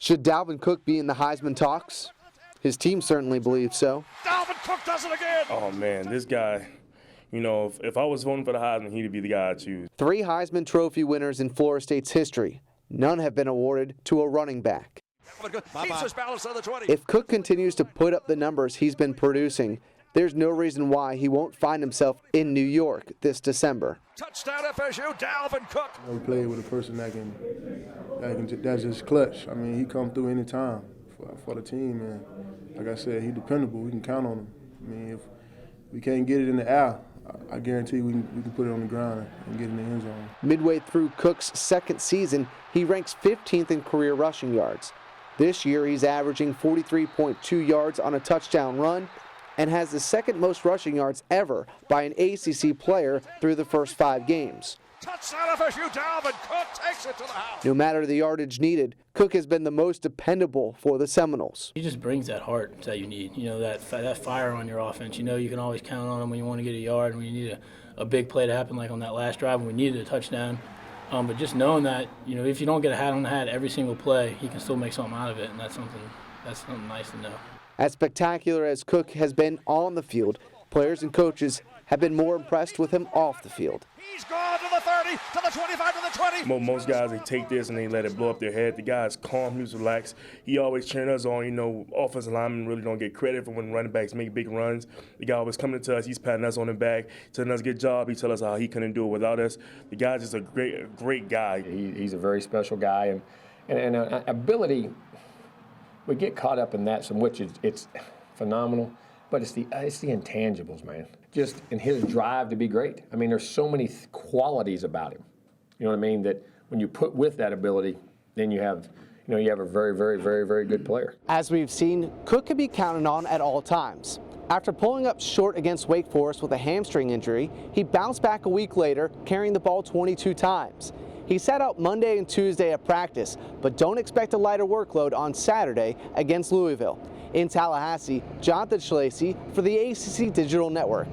Should Dalvin Cook be in the Heisman talks? His team certainly believes so. Dalvin Cook does it again! Oh, man, this guy, you know, if I was voting for the Heisman, he'd be the guy I'd choose. 3 Heisman Trophy winners in Florida State's history. None have been awarded to a running back. If Cook continues to put up the numbers he's been producing, there's no reason why he won't find himself in New York this December. Touchdown FSU, Dalvin Cook. We played with a person that's just clutch. I mean, he come through any time for the team, and like I said, he's dependable. We can count on him. I mean, if we can't get it in the air, I guarantee we can put it on the ground and get in the end zone. Midway through Cook's second season, he ranks 15th in career rushing yards. This year, he's averaging 43.2 yards on a touchdown run and has the second most rushing yards ever by an ACC player through the first 5 games. Touchdown FSU, Dalvin Cook takes it to the house. No matter the yardage needed, Cook has been the most dependable for the Seminoles. He just brings that heart that you need, you know, that fire on your offense. You know you can always count on him when you want to get a yard, when you need a big play to happen like on that last drive when we needed a touchdown. But just knowing that, you know, if you don't get a hat on the hat every single play, he can still make something out of it, and that's something nice to know. As spectacular as Cook has been on the field, players and coaches have been more impressed with him off the field. He's gone to the 30, to the 25, to the 20. Most guys, they take this and they let it blow up their head. The guy's calm, he's relaxed. He always cheering us on. You know, offensive linemen really don't get credit for when running backs make big runs. The guy always coming to us, he's patting us on the back, telling us good job. He tells us how he couldn't do it without us. The guy's just a great guy. He's a very special guy, and ability. We get caught up in that, some which it's phenomenal, but it's the intangibles, man. Just in his drive to be great. I mean, there's so many qualities about him. You know what I mean? That when you put with that ability, then you have a very, very, very, very good player. As we've seen, Cook can be counted on at all times. After pulling up short against Wake Forest with a hamstring injury, he bounced back a week later, carrying the ball 22 times. He sat out Monday and Tuesday at practice, but don't expect a lighter workload on Saturday against Louisville. In Tallahassee, Jonathan Schillace for the ACC Digital Network.